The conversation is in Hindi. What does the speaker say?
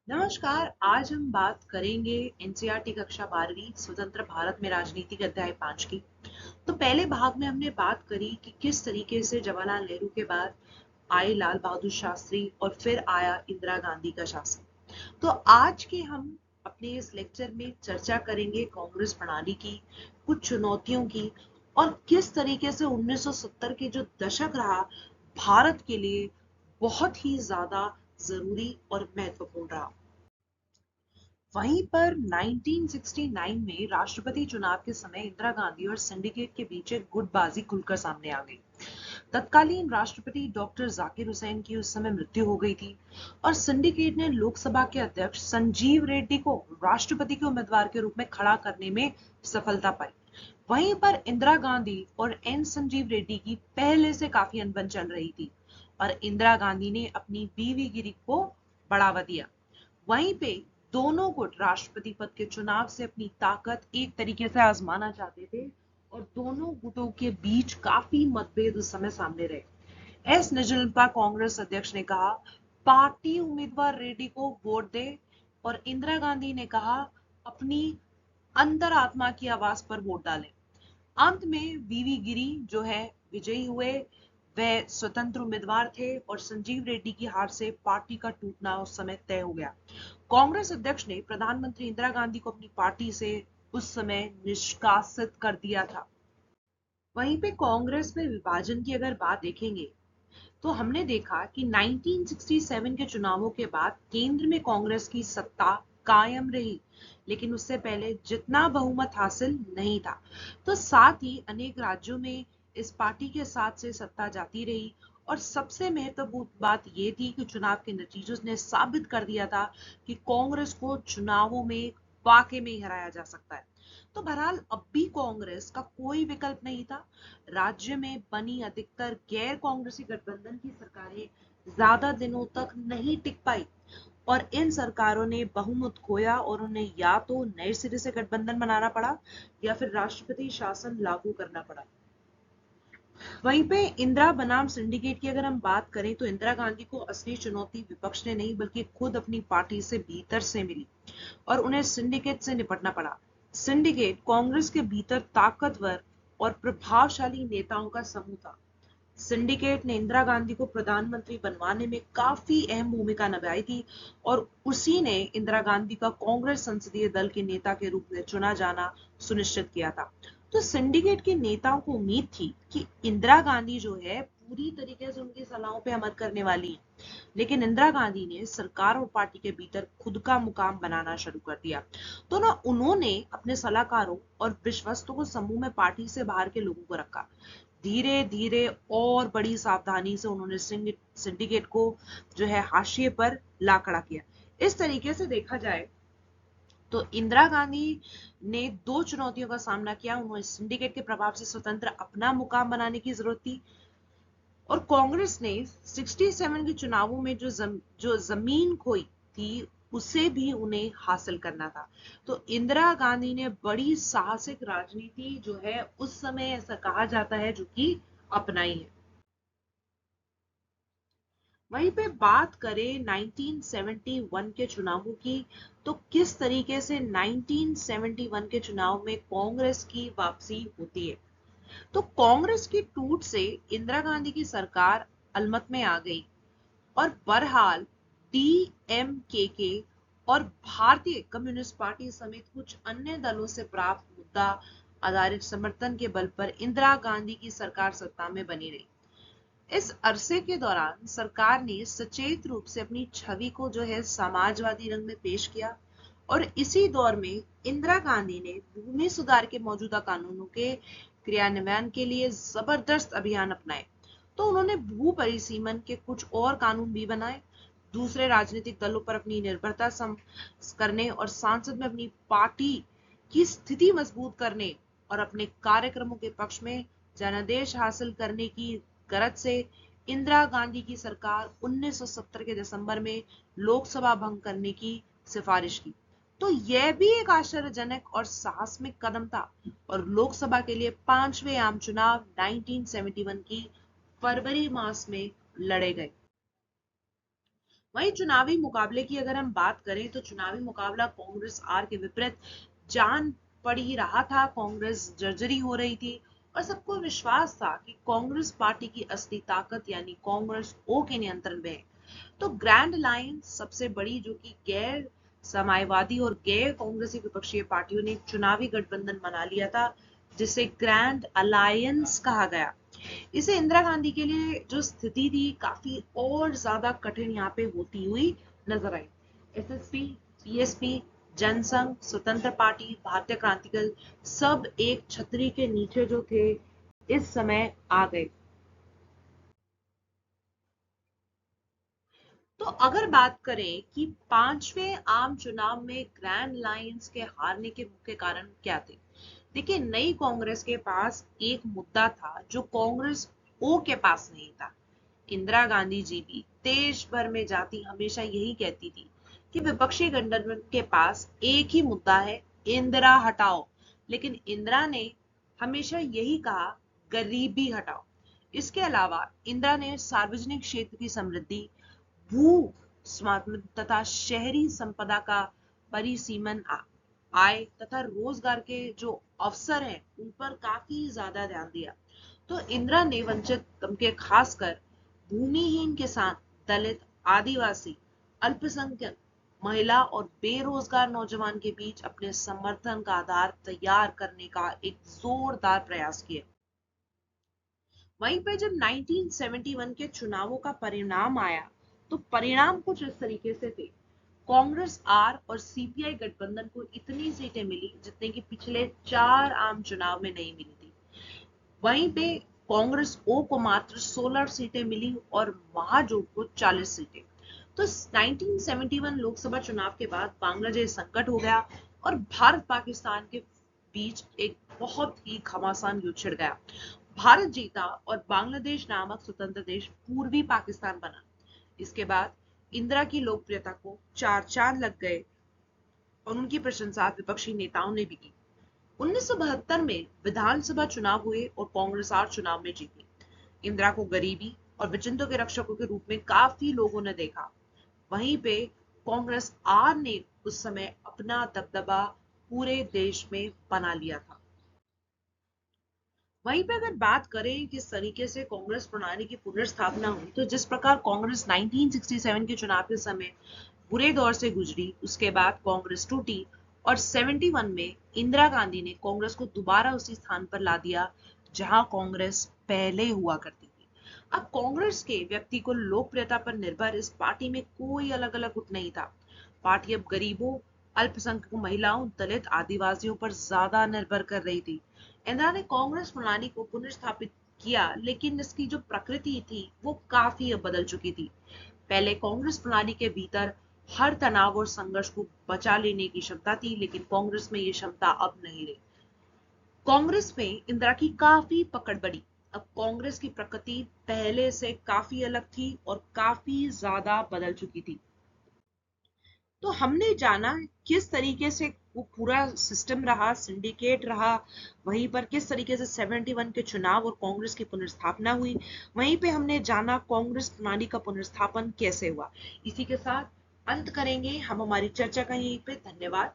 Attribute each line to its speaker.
Speaker 1: नमस्कार। आज हम बात करेंगे एनसीईआरटी कक्षा 12वीं स्वतंत्र भारत में राजनीतिक अध्याय 5 की। तो पहले भाग में हमने बात करी कि किस तरीके से जवाहरलाल नेहरू के बाद आए लाल बहादुर शास्त्री और फिर आया इंदिरा गांधी का शासन। तो आज के हम अपने इस लेक्चर में चर्चा करेंगे कांग्रेस प्रणाली की, कुछ चुनौतियों की, और किस तरीके से 1970 के जो दशक रहा भारत के लिए बहुत ही ज्यादा जरूरी और महत्वपूर्ण रहा। वहीं पर 1969 में राष्ट्रपति चुनाव के समय इंदिरा गांधी और सिंडिकेट के बीच एक गुटबाजी खुलकर सामने आ गई। तत्कालीन राष्ट्रपति डॉक्टर जाकिर हुसैन की उस समय मृत्यु हो गई थी और सिंडिकेट ने लोकसभा के अध्यक्ष संजीव रेड्डी को राष्ट्रपति के उम्मीदवार के रूप में खड़ा करने में सफलता पाई। वहीं पर इंदिरा गांधी और एन संजीव रेड्डी की पहले से काफी अनबन चल रही थी और इंदिरा गांधी ने अपनी बीवी गिरी को बढ़ावा दिया। वहीं पे दोनों गुट राष्ट्रपति पद के चुनाव से अपनी ताकत एक तरीके से आजमाना चाहते थे और दोनों गुटों के बीच काफी मतभेद उस समय सामने रहे। एस निजलपा कांग्रेस अध्यक्ष ने कहा पार्टी उम्मीदवार रेड्डी को वोट दे और इंदिरा गांधी ने कहा अपनी अंतरात्मा की आवाज पर वोट डालें। अंत में वीवी गिरी जो है विजयी हुए। वह स्वतंत्र उम्मीदवार थे और संजीव रेड्डी की हार से पार्टी का टूटना उस समय तय हो गया। कांग्रेस अध्यक्ष ने प्रधानमंत्री इंदिरा गांधी को अपनी पार्टी से उस समय निष्कासित कर दिया था। वहीं पे कांग्रेस में विभाजन की अगर बात देखेंगे तो हमने देखा कि 1967 के चुनावों के बाद केंद्र में कांग्रेस की सत्ता कायम रही, लेकिन उससे पहले जितना बहुमत हासिल नहीं था। तो साथ ही अनेक राज्यों में इस पार्टी के साथ से सत्ता जाती रही और सबसे महत्वपूर्ण बात यह थी कि चुनाव के नतीजों ने साबित कर दिया था कि कांग्रेस को चुनावों में वाकई में ही हराया जा सकता है। तो बहरहाल अब भी कांग्रेस का कोई विकल्प नहीं था। राज्य में बनी अधिकतर गैर कांग्रेसी गठबंधन की सरकारें ज्यादा दिनों तक नहीं टिक पाई और इन सरकारों ने बहुमत खोया और उन्हें या तो नए सिरे से गठबंधन बनाना पड़ा या फिर राष्ट्रपति शासन लागू करना पड़ा। वहीं पे इंदिरा बनाम सिंडिकेट की अगर हम बात करें तो इंदिरा गांधी को असली चुनौती विपक्ष ने नहीं बल्कि खुद अपनी पार्टी से भीतर से मिली और उन्हें सिंडिकेट से निपटना पड़ा। सिंडिकेट कांग्रेस के भीतर ताकतवर और प्रभावशाली नेताओं का समूह था। सिंडिकेट ने इंदिरा गांधी को प्रधानमंत्री बनवाने में काफी अहम भूमिका निभाई थी और उसी ने इंदिरा गांधी का कांग्रेस संसदीय दल के नेता के रूप में चुना जाना सुनिश्चित किया था। तो सिंडिकेट के नेताओं को उम्मीद थी कि इंदिरा गांधी जो है पूरी तरीके से उनकी सलाहों पे अमल करने वाली है, लेकिन इंदिरा गांधी ने सरकार और पार्टी के भीतर खुद का मुकाम बनाना शुरू कर दिया। तो ना उन्होंने अपने सलाहकारों और विश्वस्तों को समूह में पार्टी से बाहर के लोगों को रखा। धीरे धीरे और बड़ी सावधानी से उन्होंने सिंडिकेट को जो है हाशिए पर ला खड़ा किया। इस तरीके से देखा जाए तो इंदिरा गांधी ने दो चुनौतियों का सामना किया। उन्होंने सिंडिकेट के प्रभाव से स्वतंत्र अपना मुकाम बनाने की जरूरत थी और कांग्रेस ने 67 के चुनावों में जो जमीन खोई थी उसे भी उन्हें हासिल करना था। तो इंदिरा गांधी ने बड़ी साहसिक राजनीति जो है उस समय ऐसा कहा जाता है जो कि अपनाई है। वहीं पे बात करें 1971 के चुनावों की तो किस तरीके से 1971 के चुनाव में कांग्रेस की वापसी होती है। तो कांग्रेस की टूट से इंदिरा गांधी की सरकार अलमत में आ गई और बहरहाल डीएमके और भारतीय कम्युनिस्ट पार्टी समेत कुछ अन्य दलों से प्राप्त मुद्दा आधारित समर्थन के बल पर इंदिरा गांधी की सरकार सत्ता में बनी रही। इस अरसे के दौरान सरकार ने सचेत रूप से अपनी छवि को जो है समाजवादी रंग में पेश किया और इसी दौर में इंदिरा गांधी ने भूमि सुधार के मौजूदा कानूनों के क्रियान्वयन के लिए जबरदस्त अभियान अपनाए। तो उन्होंने भू परिसीमन के कुछ और कानून भी बनाए। दूसरे राजनीतिक दलों पर अपनी निर्भरता करने और सांसद में अपनी पार्टी की स्थिति मजबूत करने और अपने कार्यक्रमों के पक्ष में जनादेश हासिल करने की गरज से इंदिरा गांधी की सरकार 1970 के दिसंबर में लोकसभा भंग करने की सिफारिश की। तो यह भी एक आश्चर्यजनक और साहसिक कदम था और लोकसभा के लिए पांचवें आम चुनाव 1971 की फरवरी मास में लड़े गए। वहीं चुनावी मुकाबले की अगर हम बात करें तो चुनावी मुकाबला कांग्रेस आर के विपरीत जान पड़ ही रहा था। कांग्रेस जर्जरी हो रही थी और सबको विश्वास था कि कांग्रेस पार्टी की असली ताकत यानी कांग्रेस ओ के नियंत्रण में है। तो ग्रैंड अलायंस सबसे बड़ी जो कि गैर समाजवादी और गैर कांग्रेसी विपक्षीय पार्टियों ने एक चुनावी गठबंधन बना लिया था जिसे ग्रैंड अलायंस कहा गया। इसे इंदिरा गांधी के लिए जो स्थिति थी काफी और ज्यादा कठिन यहाँ पे होती हुई नजर आई। एसएसपी, पीएसपी, जनसंघ, स्वतंत्र पार्टी, भारतीय क्रांति दल सब एक छतरी के नीचे जो थे इस समय आ गए। तो अगर बात करें कि पांचवें आम चुनाव में ग्रैंड अलायंस के हारने के मुख्य कारण क्या थे। देखिए, नई कांग्रेस के पास एक मुद्दा था जो कांग्रेस ओ के पास नहीं था। इंदिरा गांधी जी भी देश भर में जाती हमेशा यही कहती थी कि विपक्षी गठबंधन के पास एक ही मुद्दा है, इंदिरा हटाओ। लेकिन इंदिरा ने हमेशा यही कहा, गरीबी हटाओ। इसके अलावा इंदिरा ने सार्वजनिक क्षेत्र की समृद्धि, भू स्वामित्व तथा शहरी संपदा का परिसीमन, आय तथा रोजगार के जो अवसर हैं उन पर काफी ज्यादा ध्यान दिया। तो इंदिरा ने वंचित तबके खासकर भूमिहीन किसान, दलित, आदिवासी, अल्पसंख्यक, महिला और बेरोजगार नौजवान के बीच अपने समर्थन का आधार तैयार करने का एक जोरदार प्रयास किया। वहीं पे जब 1971 के चुनावों का परिणाम आया तो परिणाम कुछ इस तरीके से थे। कांग्रेस आर और सीपीआई गठबंधन को इतनी सीटें मिली जितने की पिछले 4 आम चुनाव में नहीं मिली थी। वहीं पे कांग्रेस ओ को मात्र 16 सीटें मिली और महाजोट को 40 सीटें। तो 1971 लोकसभा चुनाव के बाद बांग्लादेश संकट हो गया और भारत पाकिस्तान के बीच एक बहुत ही घमासान युद्ध छिड़ गया। भारत जीता और बांग्लादेश नामक स्वतंत्र देश पूर्वी पाकिस्तान बना। इसके बाद इंदिरा की लोकप्रियता को चार चांद लग गए और उनकी प्रशंसा विपक्षी नेताओं ने भी की। 1972 में विधानसभा चुनाव हुए और कांग्रेस आर चुनाव में जीती। इंदिरा को गरीबी और विचंतों के रक्षकों के रूप में काफी लोगों ने देखा। वहीं पे कांग्रेस आर ने उस समय अपना दबदबा पूरे देश में बना लिया था। वहीं पे अगर बात करें किस तरीके से कांग्रेस प्रणाली की पुनर्स्थापना हुई तो जिस प्रकार कांग्रेस 1967 के चुनाव के समय बुरे दौर से गुजरी, उसके बाद कांग्रेस टूटी और 71 में इंदिरा गांधी ने कांग्रेस को दोबारा उसी स्थान पर ला दिया जहां कांग्रेस पहले हुआ करती थी। अब कांग्रेस के व्यक्ति को लोकप्रियता पर निर्भर इस पार्टी में कोई अलग अलग गुट नहीं था। पार्टी अब गरीबों, अल्पसंख्यक महिलाओं, दलित, आदिवासियों पर ज्यादा निर्भर कर रही थी। इंदिरा ने कांग्रेस प्रणाली को पुनर्स्थापित किया लेकिन इसकी जो प्रकृति थी वो काफी अब बदल चुकी थी। पहले कांग्रेस प्रणाली के भीतर हर तनाव और संघर्ष को बचा लेने की क्षमता थी लेकिन कांग्रेस में ये क्षमता अब नहीं रही। कांग्रेस में इंदिरा की काफी पकड़ बढ़ी। अब कांग्रेस की प्रकृति पहले से काफी अलग थी और काफी ज्यादा बदल चुकी थी। तो हमने जाना किस तरीके से वो पूरा सिस्टम रहा, सिंडिकेट रहा, वहीं पर किस तरीके से 71 के चुनाव और कांग्रेस की पुनर्स्थापना हुई। वहीं पे हमने जाना कांग्रेस प्रणाली का पुनर्स्थापन कैसे हुआ। इसी के साथ अंत करेंगे हम हमारी चर्चा का यहीं पे। धन्यवाद।